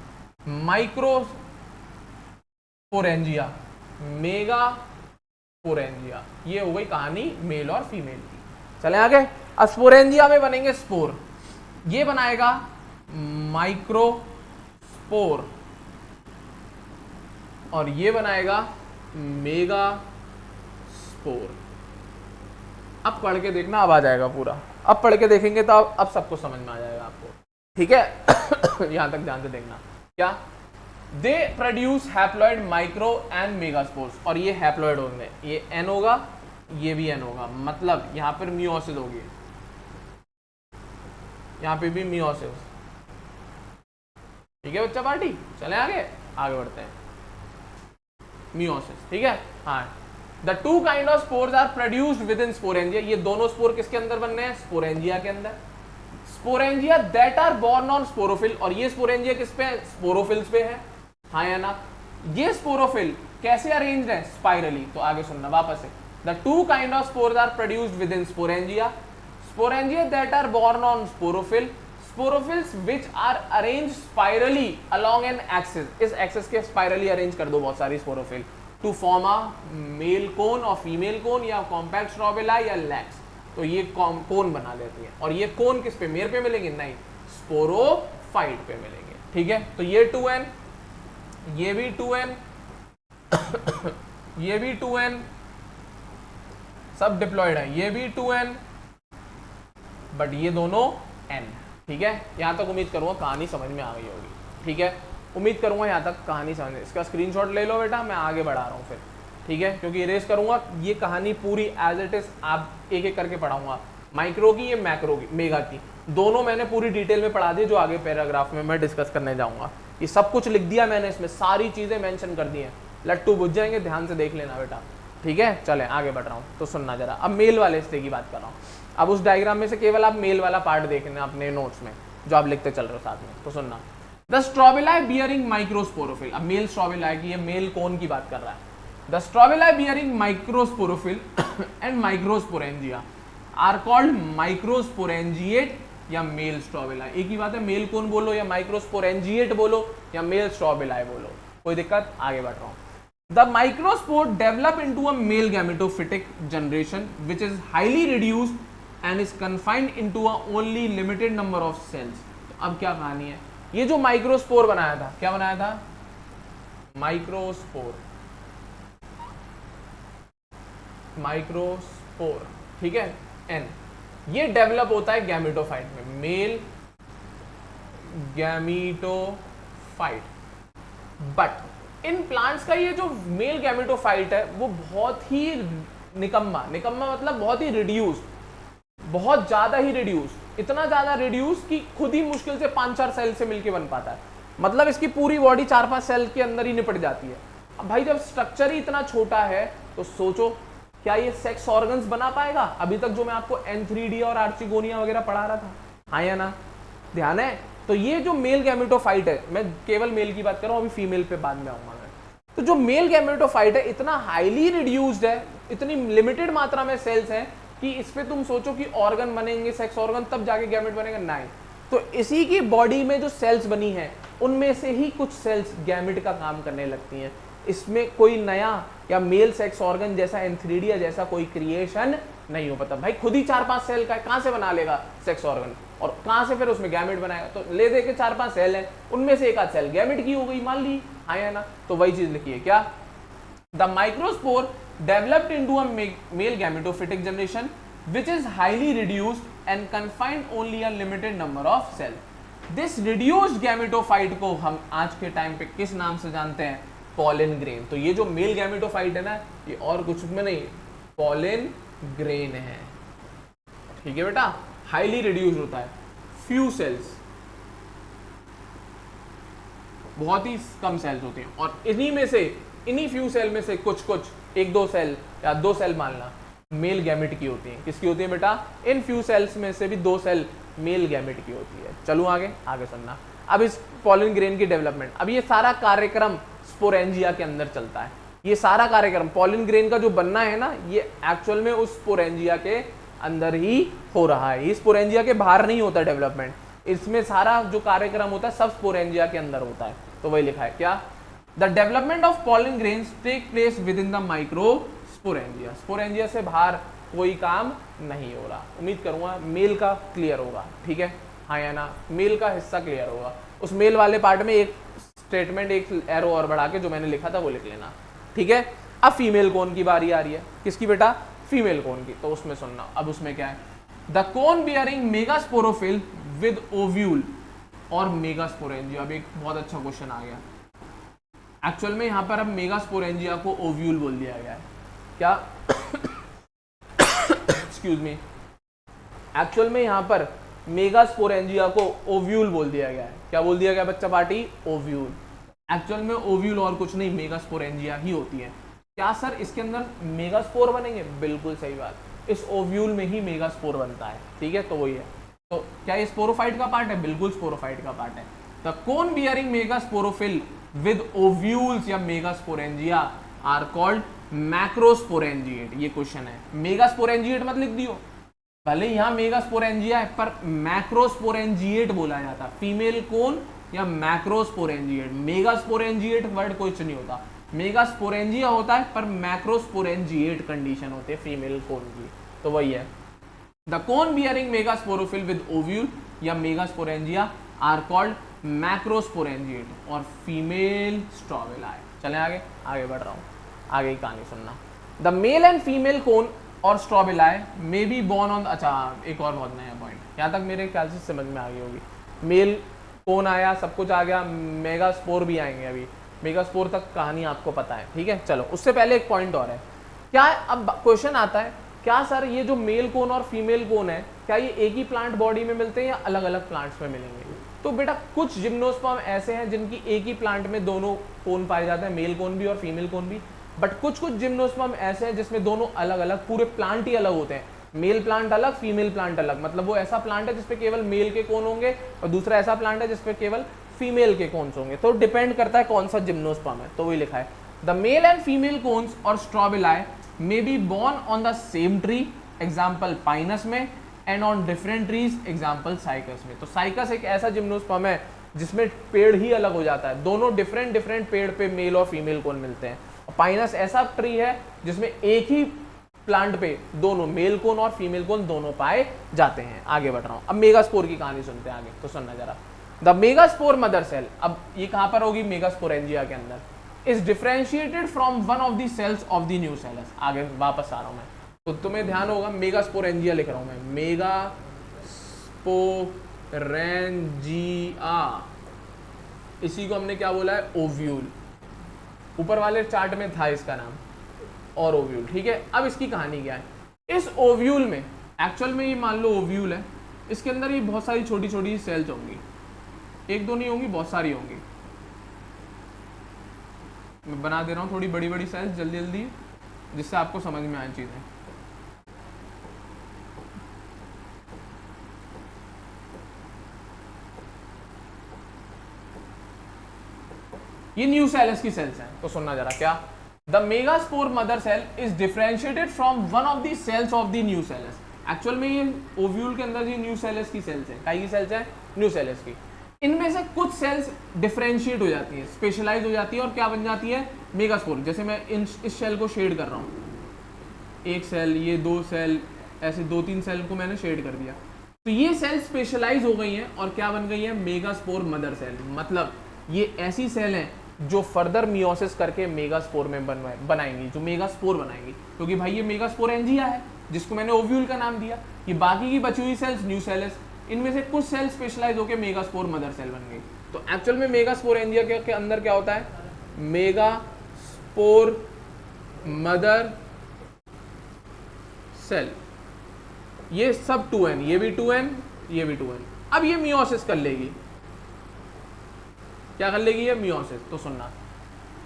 माइक्रोस्पोरेंजिया, मेगास्पोरेंजिया, ये हो गई कहानी मेल और फीमेल की। चले आगे। अब स्पोरेंजिया में बनेंगे स्पोर, ये बनाएगा माइक्रोस्पोर और ये बनाएगा मेगास्पोर। अब पढ़ के देखना, अब आ जाएगा पूरा। अब पढ़ के देखेंगे तो अब सबको समझ में आ जाएगा आपको। ठीक है, यहां तक ध्यान से देखना। क्या? They produce haploid micro and megaspores, और ये हैप्लॉइड होंगे, ये एन होगा, ये भी एन होगा, मतलब यहां पर मियोसिस होगी, यहां पे भी मियोसिस। ठीक है बच्चा पार्टी, चले आगे बढ़ते हैं। मियोसिस, ठीक है। हाँ, the two kind of spores are produced within sporangia, ये दोनों स्पोर किसके अंदर बनने हैं? स्पोरेंजिया के अंदर। Sporangia that are borne on sporophyll, और ये स्पोरेंजिया किस पे है? स्पोरोफिल्स पे है। हाँ या ना? ये स्पोरोफिल कैसे अरेंज्ड है? स्पाइरली। तो आगे सुनना वापस से। The two kind of spores are produced within sporangia, sporangia that are borne on sporophyll, sporophylls which are arrange spirally along an axis, इस एक्सिस के स्पाइरली अरेंज कर दो बहुत सारी sporophyll to form a male cone और female कोन या compact strobili या लैक्स, तो ये कोन बना देती है। और ये कोन किस पे? मेल पे मिलेंगे? नहीं, स्पोरोफाइट पे मिलेंगे। ठीक है, तो ये 2n, ये भी 2n, ये भी 2n, सब डिप्लॉयड है, ये भी 2n, बट ये दोनों n। ठीक है, यहां तक उम्मीद करूंगा कहानी समझ में आ गई होगी। ठीक है, उम्मीद करूंगा यहां तक कहानी समझ में। इसका स्क्रीनशॉट ले लो बेटा, मैं आगे बढ़ा रहा हूं फिर। ठीक है, क्योंकि इरेज करूंगा ये कहानी पूरी एज इट इज, आप एक एक करके पढ़ाऊंगा। माइक्रो की, ये मैक्रो की, मेगा की, दोनों मैंने पूरी डिटेल में पढ़ा दी, जो आगे पैराग्राफ में मैं डिस्कस करने जाऊंगा। ये सब कुछ लिख दिया मैंने, इसमें सारी चीजें मेंशन कर दी हैं, लट्टू बुझ जाएंगे, ध्यान से देख लेना बेटा। ठीक है, चले आगे बढ़ रहा हूँ, तो सुनना जरा। अब मेल वाले हिस्से की बात कर रहा हूँ। अब उस डायग्राम में से केवल आप मेल वाला पार्ट देखना अपने नोट्स में, जो आप लिखते चल रहे हो साथ में, तो सुनना। द स्ट्रोबिलाई बियरिंग माइक्रोस्पोरोफिल, अब मेल स्ट्रोबिलाई की, ये मेल कोन की बात कर रहा है। The strobili bearing microsporophyll and microsporangia are called microsporangiate या मेल स्ट्रोबिलाई। एक ही बात है, मेल कोन बोलो या माइक्रोस्पोरेंजिएट बोलो या मेल स्ट्रोबिलाई बोलो, कोई दिक्कत? आगे बढ़ रहा हूँ। The microspore develop into a male gametophytic generation which is highly reduced and is confined into a only limited number of cells. तो अब क्या कहानी है, ये जो माइक्रोस्पोर बनाया था, क्या बनाया था, माइक्रोस्पोर, माइक्रोस्पोर, ठीक है, एन, ये डेवलप होता है गैमेटोफाइट में, male gametophyte. But in plants का ये जो मेल गैमेटोफाइट है वो बहुत ही निकम्मा, निकम्मा मतलब बहुत ही रिड्यूस, बहुत ज्यादा ही रिड्यूस, इतना ज्यादा रिड्यूस कि खुद ही मुश्किल से 5-4 सेल से मिलके बन पाता है। मतलब इसकी पूरी बॉडी 4-5 सेल के अंदर ही निपट जाती है। अब भाई जब स्ट्रक्चर ही इतना छोटा है तो सोचो क्या ये सेक्स ऑर्गन्स बना पाएगा? अभी तक जो मैं आपको एंथ्रीडी और आर्चिगोनिया वगैरह पढ़ा रहा था, हाँ या ना, ध्यान है? तो ये जो मेल गैमेटोफाइट है, मैं केवल मेल की बात कर रहा हूं, अभी फीमेल पे बाद में आऊंगा मैं। तो जो मेल गैमेटोफाइट है इतना हाईली रिड्यूस्ड है, इतनी लिमिटेड मात्रा में सेल्स हैं कि इस पे तुम सोचो कि ऑर्गन बनेंगे, सेक्स ऑर्गन, तब जाके गैमेट बनेगा, नहीं। तो इसी की बॉडी में जो सेल्स बनी है उनमें से ही कुछ सेल्स गैमेट का काम करने लगती हैं। इसमें कोई नया या मेल सेक्स ऑर्गन जैसा एंथ्रीडिया जैसा कोई क्रिएशन नहीं हो पाता। भाई खुद ही 4-5 सेल का कहां से बना लेगा सेक्स ऑर्गन, और कहां से फिर उसमें गैमेट बनाएगा? तो ले दे के 4-5 सेल है, उनमें से एक आध सेल गैमेट की हो गई, मान ली, हाँ या ना? तो वही चीज लिखी है क्या, the microspore developed into a male gametophytic generation which is highly reduced and confined only a limited number of cell. This reduced gametophyte को हम आज के टाइम पे किस नाम से जानते हैं? Pollen grain. तो ये जो मेल गैमेटोफाइट है ना, ये और कुछ में नहीं, पॉलिन ग्रेन है, ठीक है बेटा, हाईली रिड्यूस होता है, फ्यू सेल्स, बहुत ही कम सेल्स होते हैं, और इन्हीं में से, इन्हीं फ्यू सेल में से कुछ कुछ 1-2 सेल या 2 सेल मानना मेल गैमेट की होती है। किसकी होती है बेटा? इन फ्यू सेल्स में से भी 2 सेल मेल गैमेट की होती है। चलो आगे, आगे सुनना। अब इस पॉलिन ग्रेन की डेवलपमेंट, अब ये सारा कार्यक्रम स्पोरेंजिया के अंदर चलता है। ये सारा कार्यक्रम पॉलिन ग्रेन का जो बनना है ना, ये एक्चुअल में उस स्पोरेंजिया के अंदर ही हो रहा है, ये स्पोरेंजिया के बाहर नहीं होता डेवलपमेंट। इसमें सारा जो कार्यक्रम होता है सब स्पोरेंजिया के अंदर होता है। तो वही लिखा है क्या, the development of pollen grains take place within the microsporangia. Sporangia से बाहर कोई काम नहीं हो रहा। उम्मीद करूंगा मेल का क्लियर होगा, ठीक है, हाँ या ना? मेल का हिस्सा क्लियर होगा। उस मेल वाले पार्ट में एक स्टेटमेंट, एक एरो और बढ़ा के जो मैंने लिखा था वो लिख लेना, ठीक है। अब फीमेल कोन की बारी आ रही है। किसकी बेटा? फीमेल कोन की। तो उसमें सुनना, अब उसमें क्या है, the cone bearing megasporophyll with ovule और मेगास्पोरेंजिया। अब एक बहुत अच्छा क्वेश्चन आ गया। एक्चुअल में यहाँ पर अब मेगास्पोरेंजिया को ओव्यूल बोल दिया गया है। क्या एक्सक्यूज मी, एक्चुअल में यहाँ पर मेगास्पोरेंजिया को ओव्यूल बोल दिया गया है। क्या बोल दिया गया बच्चा पार्टी? ओव्यूल। एक्चुअल में ओव्यूल और कुछ नहीं, मेगास्पोरेंजिया ही होती है। क्या सर इसके अंदर मेगास्पोर बनेंगे? बिल्कुल सही बात, इस ओव्यूल में ही मेगास्पोर बनता है, ठीक है। तो वही है। तो क्या ये स्पोरोफाइट का पार्ट है? बिल्कुल स्पोरोफाइट का पार्ट है। The cone bearing megasporophyll with ovules या मेगास्पोरेंजिया आर कॉल्ड मैक्रोस्पोरेंजिएट। ये क्वेश्चन है, मेगास्पोरेंजिएट मत लिख दियो, भले यहाँ मेगास्पोरेंजिया है पर मैक्रोस्पोरेंजिएट बोला जाता है। फीमेल कोन या मैक्रोस्पोरेंजिएट, मेगास्पोरेंजिएट वर्ड कुछ नहीं होता। मेगास्पोरेंजिया होता है पर मैक्रोस्पोरेंजिएट कंडीशन होती है फीमेल कोन की। तो वही है, the cone bearing megasporophyll with ovule या मेगास्पोरेंजिया आर कॉल्ड मैक्रोस्पोरेंजिएट और फीमेल स्ट्रॉबिलाई। चलें आगे, आगे बढ़ रहा हूँ, आगे की कहानी सुनना। The male and female cone और strobili may be borne on, अच्छा एक और बहुत नया पॉइंट, यहाँ तक मेरे ख्याल से समझ में आ गई होगी। मेल कोन आया, सब कुछ आ गया, मेगास्पोर भी आएंगे। अभी मेगास्पोर तक कहानी आपको पता है, ठीक है। चलो उससे पहले एक पॉइंट और है। क्या अब क्वेश्चन आता है, क्या सर ये जो मेल कोन और फीमेल कोन है, क्या ये एक ही प्लांट बॉडी में मिलते हैं या अलग अलग प्लांट्स में मिलेंगे? तो बेटा कुछ जिम्नोस्पर्म ऐसे हैं जिनकी एक ही प्लांट में दोनों कोन पाए जाते हैं, मेल कोन भी और फीमेल कोन भी। बट कुछ कुछ जिम्नोस्पर्म ऐसे हैं जिसमें दोनों अलग अलग, पूरे प्लांट ही अलग होते हैं, मेल प्लांट अलग, फीमेल प्लांट अलग। मतलब वो ऐसा प्लांट है जिसपे केवल मेल के कोन होंगे और दूसरा ऐसा प्लांट है जिसपे केवल फीमेल के कोन्स होंगे। तो डिपेंड करता है कौन सा जिम्नोस्पर्म है। तो वही लिखा है, the male and female cones और strobili may be borne on the same tree, example pinus में, and on different trees, example cycas में। तो साइकस एक ऐसा जिम्नोस्पर्म है जिसमें पेड़ ही अलग हो जाता है, दोनों डिफरेंट डिफरेंट पेड़ पे मेल और फीमेल कोन मिलते हैं। पाइनस ऐसा ट्री है जिसमें एक ही प्लांट पे दोनों मेल कोन और फीमेल कोन दोनों पाए जाते हैं। आगे बढ़ रहा हूं, अब मेगास्पोर की कहानी सुनते हैं आगे, तो सुनना जरा। द मेगास्पोर मदर सेल, अब ये कहां पर होगी, मेगास्पोरेंजिया के अंदर, is differentiated from one of the cells of the new cells. आगे वापस आ रहा हूं मैं, तो तुम्हें ध्यान होगा मेगास्पोरेंजिया लिख रहा हूं मैं, मेगास्पोरेंजिया, इसी को हमने क्या बोला है, ओव्यूल। ऊपर वाले चार्ट में था इसका नाम, और ओव्यूल, ठीक है। अब इसकी कहानी क्या है, इस ओव्यूल में एक्चुअल में ये मान लो ओव्यूल है, इसके अंदर ये बहुत सारी छोटी छोटी सेल्स होंगी, एक दो नहीं होंगी, बहुत सारी होंगी। मैं बना दे रहा हूँ थोड़ी बड़ी बड़ी सेल्स जल्दी जल्दी, जिससे आपको समझ में आए चीजें। ये न्यू सेल्स की सेल्स हैं, तो सुनना जरा क्या, the megaspore mother cell is differentiated from one of the cells of the new cells. Actual में ये ओव्यूल के अंदर ये न्यू सेल्स की सेल्स हैं, काई की सेल्स हैं, न्यू सेल्स की। इनमें से कुछ सेल्स डिफरेंशिएट हो जाती है, स्पेशलाइज हो जाती है, और क्या बन जाती है, मेगास्पोर। जैसे मैं इस सेल को शेड कर रहा हूँ, एक सेल, ये दो सेल, ऐसे दो तीन सेल को मैंने शेड कर दिया, तो ये सेल स्पेशलाइज हो गई हैं और क्या बन गई है, मेगास्पोर मदर सेल। मतलब ये ऐसी सेल हैं जो फर्दर मियोसिस करके मेगास्पोर में बनाएंगी, जो मेगास्पोर बनाएंगी, क्योंकि भाई ये मेगास्पोरेंजिया है जिसको मैंने ओव्यूल का नाम दिया। ये बाकी की बची हुई सेल्स न्यू सेल्स, इनमें से कुछ सेल्स स्पेशलाइज होकर मेगास्पोर मदर सेल बन गई। तो एक्चुअल में मेगास्पोरेंजिया के अंदर क्या होता है, मेगास्पोर मदर सेल, ये सब 2n, ये भी 2n, ये भी 2n। अब ये मियोसिस कर लेगी, क्या कर लेगी, ये मियोसिस। तो सुनना,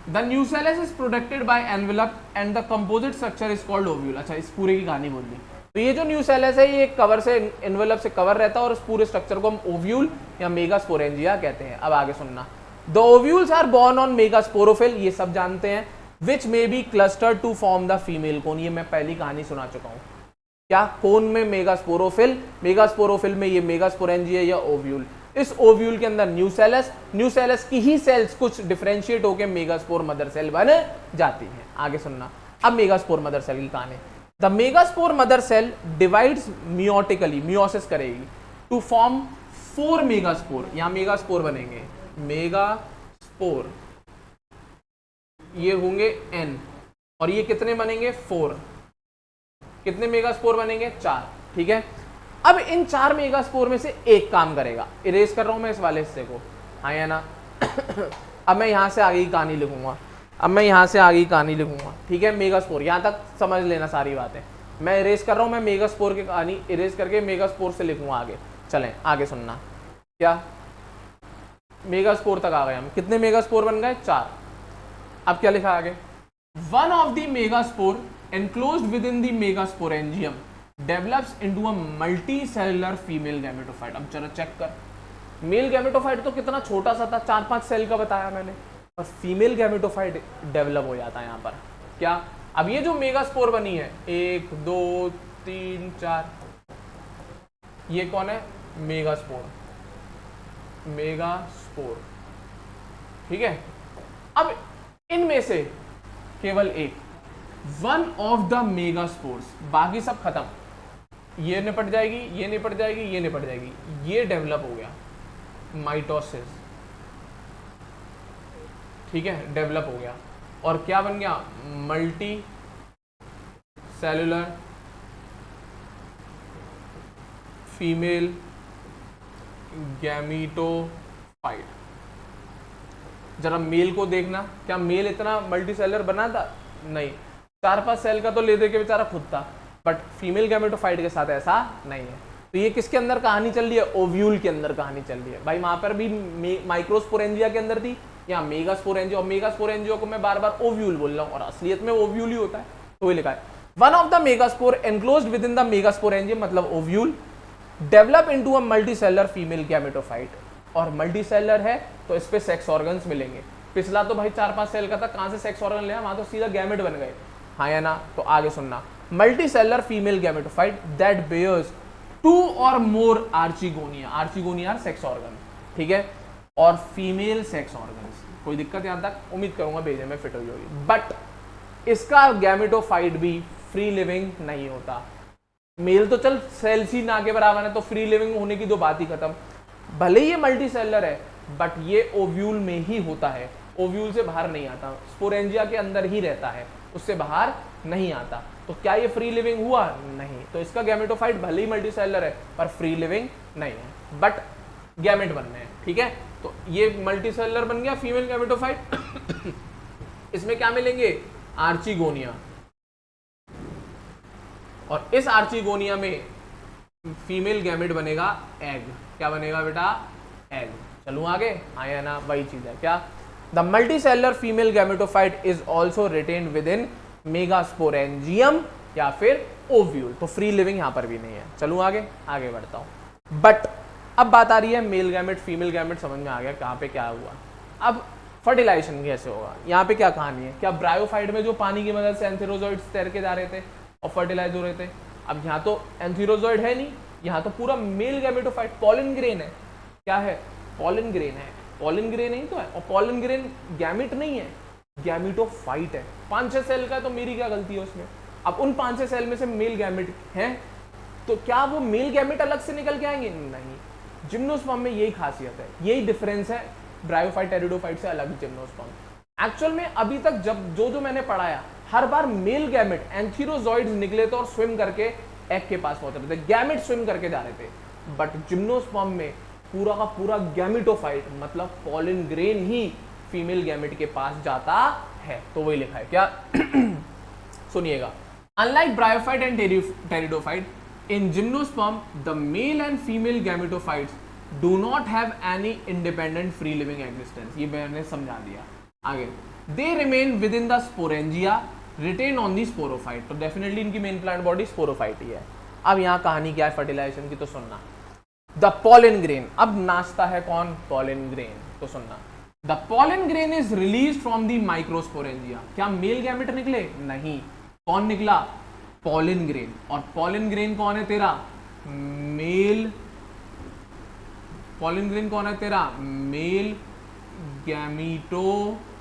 the nucellus is protected by envelope and the composite structure is called ovule. अच्छा, इस पूरे की कहानी बोल दी। तो ये जो न्यूसेलस है ये कवर से, एनवेलप से कवर रहता है, और उस पूरे स्ट्रक्चर को हम ओव्यूल या मेगास्पोरेंजिया कहते हैं। अब आगे सुनना, the ovules are borne on megasporophyll, ये सब जानते हैं, which may be clustered to form the female cone. ये मैं पहली कहानी सुना चुका हूँ, क्या, कोन में मेगास्पोरोफिल, मेगास्पोरोफिल में ये मेगास्पोरेंजिया या ओव्यूल। इस ओव्यूल के अंदर न्यू सेल्स की ही सेल्स कुछ डिफरेंशिएट होकर मेगास्पोर मदर सेल बन जाती हैं। आगे सुनना, अब मेगास्पोर मदर सेल की कहानी। The megaspore mother cell divides meiotically, meiosis करेगी, टू फॉर्म 4 मेगास्पोर। यहां मेगास्पोर बनेंगे, मेगास्पोर, ये होंगे n, और ये कितने बनेंगे, 4। कितने मेगास्पोर बनेंगे, 4, ठीक है। अब इन 4 मेगास्पोर में से एक काम करेगा, इरेज कर रहा हूं मैं इस वाले हिस्से को, हाँ या ना। अब मैं यहां से आगे की कहानी लिखूंगा, ठीक है। मेगास्पोर यहां तक समझ लेना सारी बातें, मैं इरेज कर रहा हूं, मैं मेगास्पोर की कहानी इरेज करके मेगास्पोर से लिखूंगा आगे। चलें आगे सुनना, क्या, मेगास्पोर तक आ गए हम, कितने मेगास्पोर बन गए, 4। अब क्या लिखा आगे, one of the megaspore enclosed within the megasporangium develops into a multicellular female gametophyte. अब जरा चेक कर, मेल गैमेटोफाइट तो कितना छोटा सा था, 4-5 सेल का बताया मैंने, और फीमेल गैमेटोफाइट डेवलप हो जाता है यहाँ पर। क्या, अब ये जो मेगास्पोर बनी है, 1 2 3 4, ये कौन है, मेगास्पोर, ठीक है। अब इनमें से केवल एक, वन ऑफ द मेगास्पोर्स, बाकी सब खत्म, ये निपट जाएगी, ये निपट जाएगी, ये निपट जाएगी, ये डेवलप हो गया, माइटोसिस, ठीक है, डेवलप हो गया, और क्या बन गया, मल्टी सेलुलर फीमेल गैमीटोफाइट। जरा मेल को देखना, क्या मेल इतना मल्टी सेलुलर बना था, नहीं, 4-5 सेल का तो ले दे के बेचारा खुद था, बट फीमेल गैमेटोफाइट के साथ ऐसा नहीं है। तो ये किसके अंदर कहानी चल रही है, ओव्यूल के अंदर कहानी चल रही है भाई। वहां पर भी माइक्रोस्पोरेंजिया के अंदर थी, यहाँ मेगास्पोरेंजिया, और मेगास्पोरेंजिया को मैं बार बार ओव्यूल बोल रहा हूँ, और असलियत में ओव्यूल ही होता है, तो ये लिखा है, one of the megaspore enclosed within the megasporangium, मतलब ovule, develop into a multicellular female gametophyte. और मल्टीसेलुलर है तो इस पे सेक्स ऑर्गन्स मिलेंगे। पिछला तो भाई 4-5 सेल का था, कहां से सेक्स ऑर्गन लिया, वहां तो सीधा गैमेट बन गए, हाँ या ना। तो आगे सुनना, multicellular female gametophyte that bears 2 और more archegonia, archegonia sex organ, ठीक है, और फीमेल सेक्स ऑर्गन्स। कोई दिक्कत यहां तक, उम्मीद करूंगा भेजे में फिट हुई होगी। बट इसका गैमेटोफाइट भी फ्री लिविंग नहीं होता। मेल तो चल सेल्स ही ना के बराबर है, तो फ्री लिविंग होने की तो बात ही खत्म। भले ही ये मल्टी सेलर है बट ये ओव्यूल में ही होता है, ओव्यूल से बाहर नहीं आता, स्पोरेंजिया के अंदर ही रहता है, उससे बाहर नहीं आता। तो क्या ये फ्री लिविंग हुआ? नहीं। तो इसका गैमेटोफाइट भले ही मल्टी सेलर है पर फ्री लिविंग नहीं है, बट गैमेट बनने हैं। ठीक है, तो ये मल्टी सेलर बन गया फीमेल गैमेटोफाइट। इसमें क्या मिलेंगे? आर्चिगोनिया, और इस आर्चिगोनिया में फीमेल गैमेट बनेगा एग। क्या बनेगा बेटा? एग। चलूं आगे? आया ना, वही चीज है। क्या? The multicellular female gametophyte is also retained with in megasporangium या फिर ओव्यूल। तो फ्री लिविंग यहां पर भी नहीं है। चलूं आगे? आगे बढ़ता हूं। बट अब बात आ रही है मेल गैमेट फीमेल गैमेट, समझ में आ गया कहां पे क्या हुआ। अब फर्टिलाइजेशन कैसे होगा? यहाँ पे क्या कहानी है? क्या ब्रायोफाइट में जो पानी की मदद से एंथेरोजोइड्स तैर के जा रहे थे और फर्टिलाइज हो रहे थे, अब यहाँ तो एंथेरोजोइड है नहीं, यहाँ तो पूरा मेल गैमेटोफाइट पॉलन ग्रेन है। क्या है? पॉलन ग्रेन है। पॉलन ग्रेन ही तो है, और पॉलन ग्रेन गैमेट नहीं है, गैमेटोफाइट है। 5-6 सेल का है, तो मेरी क्या गलती है उसमें? अब उन 5-6 सेल में से मेल गैमेट हैं, तो क्या वो मेल गैमेट अलग से निकल के आएंगे? नहीं। जिम्नोस्पर्म में यही खासियत है, यही डिफरेंस है ब्रायोफाइट टेरिडोफाइट से अलग जिम्नोस्पर्म। एक्चुअल में अभी तक जब जो मैंने पढ़ाया, हर बार मेल गैमेट एंथीरोजॉइड्स निकले थे और स्विम करके एग के पास पहुंच रहे थे, गैमेट स्विम करके जा रहे थे। बट जिम्नोस्पर्म में पूरा का पूरा गैमेटोफाइट मतलब पॉलन ग्रेन ही फीमेल गैमेट के पास जाता है। तो वही लिखा है। क्या? सुनिएगा, unlike bryophyte and pteridophyte, in gymnosperm the male and female gametophytes do not have any independent free living existence। ये मैंने समझा दिया। आगे, they remain within the sporangia retain on the sporophyte। तो डेफिनेटली इनकी मेन प्लांट बॉडी स्पोरोफाइट ही है। अब यहाँ कहानी क्या है फर्टिलाइजेशन की, तो सुनना। द पॉलन ग्रेन, अब नाचता है कौन? Pollen grain. तो सुनना, the pollen grain is release from the microsporangia. क्या मेल गैमेट निकले? नहीं। कौन निकला? Pollen grain. और पॉलन ग्रेन कौन है तेरा? मेल। पॉलन ग्रेन कौन है तेरा? Male gametophyte.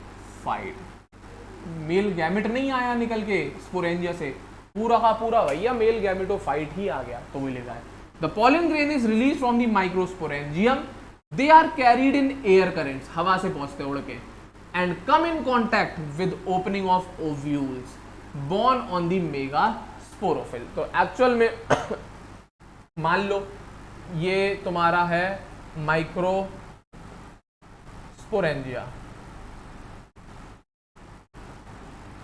मेल गैमेट नहीं आया निकल के स्पोरेंजिया से, पूरा का पूरा भैया मेल गैमेटोफाइट ही आ गया। तो वही लिखा है, the pollen grain is release from the microsporangium, they are carried in air currents, हवा से पहुंचते उड़ के, and come in contact with opening of ovules borne on the megasporophyll. तो एक्चुअल में मान लो ये तुम्हारा है माइक्रो स्पोरेंजिया,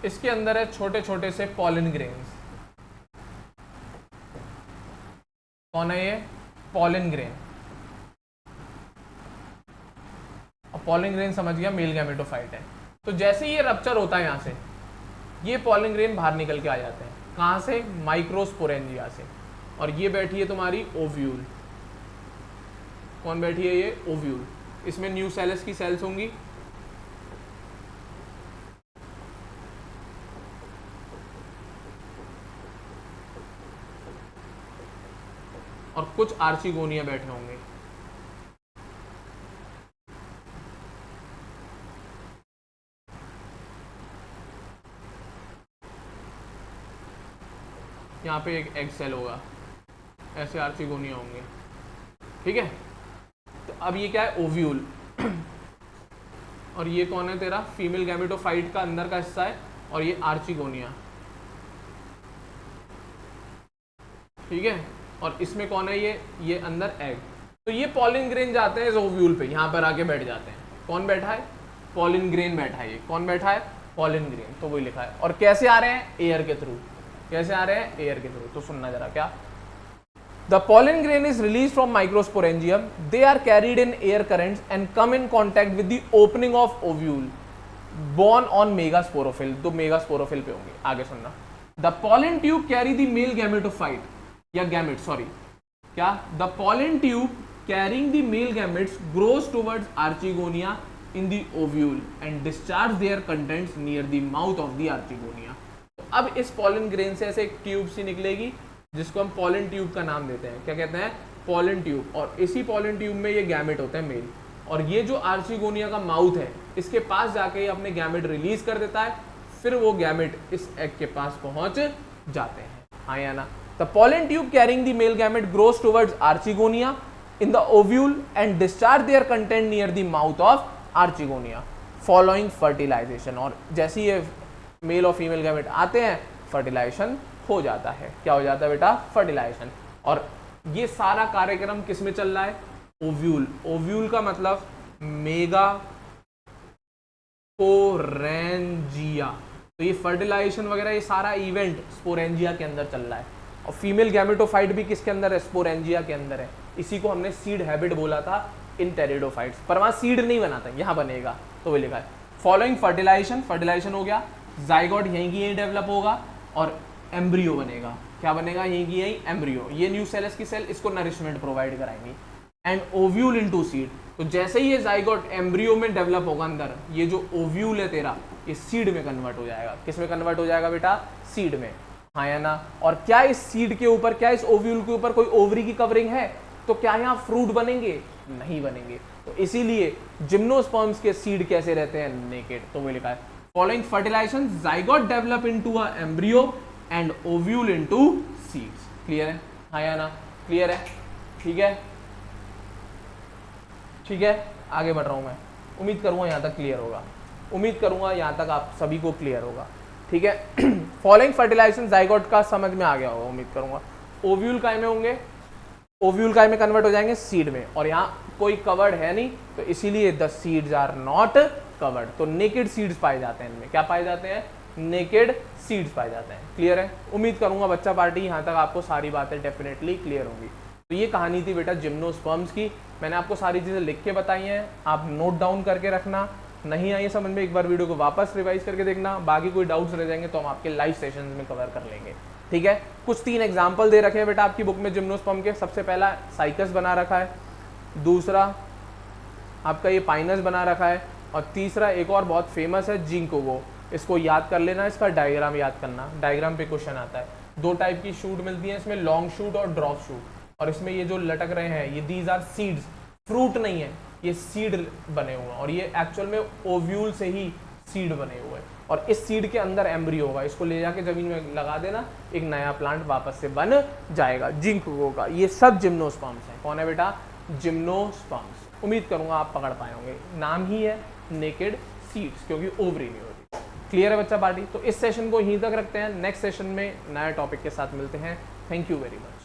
इसके अंदर है छोटे छोटे से पॉलन ग्रेन्स। कौन है ये? Pollen grain. और पॉलन ग्रेन समझ गया मेल गैमेटोफाइट है। तो जैसे ये रप्चर होता है यहां से, ये पॉलन ग्रेन बाहर निकल के आ जाते हैं। कहां से? माइक्रोस्पोरेंजिया से। और ये बैठी है तुम्हारी ओव्यूल। कौन बैठी है? ये ओव्यूल। इसमें न्यूसेलस की सेल्स होंगी, और कुछ आर्चिगोनिया बैठे होंगे। यहाँ पे एक एग सेल होगा, ऐसे आर्चिगोनिया होंगे। ठीक है, तो अब ये क्या है? ओव्यूल। और ये कौन है तेरा? फीमेल गैमेटोफाइट का अंदर का हिस्सा है, और ये आर्चिगोनिया। ठीक है, और इसमें कौन है? ये अंदर एग। तो ये पॉलन ग्रेन जाते हैं इस ओव्यूल पे, यहाँ पर आके बैठ जाते हैं। कौन बैठा है? पॉलन ग्रेन बैठा है। ये कौन बैठा है? Pollen grain. तो वही लिखा है। और कैसे आ रहे हैं? एयर के थ्रू। कैसे आ रहे हैं? एयर के थ्रू। तो सुनना जरा, क्या? The pollen grain is release from microsporangium, they are carried in air currents and come in contact with the opening of ovule borne on megasporophyll. तो मेगास्पोरोफिल पे होंगे। आगे सुनना, the pollen tube carry the male gametophyte या gamete, sorry, क्या? The pollen tube carrying the male gametes grows towards archegonia in the ovule and discharge their contents near the mouth of the archegonia. अब इस pollen grain से ऐसे एक tube सी निकलेगी, जिसको हम पॉलन ट्यूब का नाम देते हैं। क्या कहते हैं? Pollen tube. और इसी पॉलन ट्यूब में ये गैमेट होते हैं मेल, और ये जो आर्चिगोनिया का माउथ है, इसके पास जाके ये अपने गैमेट रिलीज कर देता है। फिर वो गैमेट इस एग के पास पहुंच जाते हैं, हाँ या ना। The pollen tube carrying the male gamete grows towards archegonia in the ovule and discharge their content near the mouth of archegonia following fertilisation. और जैसे ये मेल और फीमेल गैमेट आते हैं फर्टिलाइजेशन हो जाता है। क्या हो जाता है बेटा? फर्टिलाइजेशन। और ये सारा कार्यक्रम किस में चल रहा है? ओव्यूल। ओव्यूल का मतलब मेगा स्पोरेंजिया। तो ये फर्टिलाइजेशन वगैरह ये सारा इवेंट स्पोरेंजिया के अंदर चल रहा है। और फीमेल गैमेटोफाइट भी किसके अंदर है? स्पोरेंजिया के अंदर है। इसी को हमने सीड हैबिट बोला था इन टेरिडोफाइट्स, पर वहां सीड नहीं बनाता, यहाँ बनेगा तो वो लिखा है फॉलोइंग फर्टिलाइजेशन। फर्टिलाइजेशन हो गया, जाइगोट यहीं की यहीं डेवलप होगा और एम्ब्रियो बनेगा। क्या बनेगा? यहीं की यहीं एम्ब्रियो। ये न्यू सेल्स की सेल इसको नरिशमेंट प्रोवाइड कराएंगी। And ovule into seed. तो जैसे ही ये जाइगोट एम्ब्रियो में डेवलप होगा अंदर, ये जो ओव्यूल है तेरा ये सीड में कन्वर्ट हो जाएगा। किस में कन्वर्ट हो जाएगा बेटा? सीड में, हाँ या ना। और क्या इस सीड के ऊपर, क्या इस ओव्यूल के ऊपर कोई ओवरी की कवरिंग है? तो क्या यहाँ फ्रूट बनेंगे? नहीं बनेंगे। तो इसीलिए जिम्नोस्पर्म्स के सीड कैसे रहते हैं? नेकेड। तो वो लिखा है following fertilisation zygote develop into a embryo and ovule into seeds. Clear है, हाँ या ना? क्लियर है, ठीक है, ठीक है। आगे बढ़ रहा हूं मैं, उम्मीद करूंगा यहाँ तक क्लियर होगा, उम्मीद करूंगा यहाँ तक आप सभी को क्लियर होगा, ठीक है। फॉलोइंग फर्टिलाइजेशन जाइगोट का समझ में आ गया होगा, उम्मीद करूंगा। ओव्यूल काय में होंगे? ओव्यूल काय में कन्वर्ट हो जाएंगे? सीड में। और यहाँ कोई कवर्ड है नहीं, तो इसीलिए the seeds are not covered. तो नेकेड सीड्स पाए जाते हैं इनमें। क्या पाए जाते हैं? नेकेड सीड्स पाए जाते हैं। क्लियर है, उम्मीद करूंगा बच्चा पार्टी यहाँ तक आपको सारी बातें डेफिनेटली क्लियर होंगी। तो ये कहानी थी बेटा जिम्नोस्पर्म्स की। मैंने आपको सारी चीज़ें लिख के बताई हैं, आप नोट डाउन करके रखना। नहीं आई समझ में, एक बार वीडियो को वापस रिवाइज करके देखना। बाकी कोई डाउट्स रह जाएंगे तो हम आपके लाइव सेशंस में कवर कर लेंगे, ठीक है। कुछ 3 एग्जाम्पल दे रखे हैं बेटा आपकी बुक में जिम्नोस्पर्म के। सबसे पहला साइकस बना रखा है, दूसरा आपका ये पाइनस बना रखा है, और तीसरा एक और बहुत फेमस है जिंकोगो। इसको याद कर लेना, इसका डायग्राम याद करना, डायग्राम पे क्वेश्चन आता है। 2 टाइप की शूट मिलती है इसमें, लॉन्ग शूट और ड्रॉप शूट। और इसमें ये जो लटक रहे हैं ये दीज आर सीड्स, फ्रूट नहीं है, ये सीड बने हुए हैं। और ये एक्चुअल में ओव्यूल से ही सीड बने हुए हैं। और इस सीड के अंदर एम्ब्रियो होगा, इसको ले जाके जमीन में लगा देना, एक नया प्लांट वापस से बन जाएगा जिंकोगो का। ये सब जिम्नोस्पर्म्स हैं। कौन है बेटा? जिम्नोस्पर्म्स। उम्मीद करूंगा आप पकड़ पाए होंगे। नाम ही है नेकेड सीड्स, क्योंकि ओवरी नहीं होती। क्लियर है बच्चा पार्टी? तो इस सेशन को यहीं तक रखते हैं, नेक्स्ट सेशन में नए टॉपिक के साथ मिलते हैं। Thank you very much.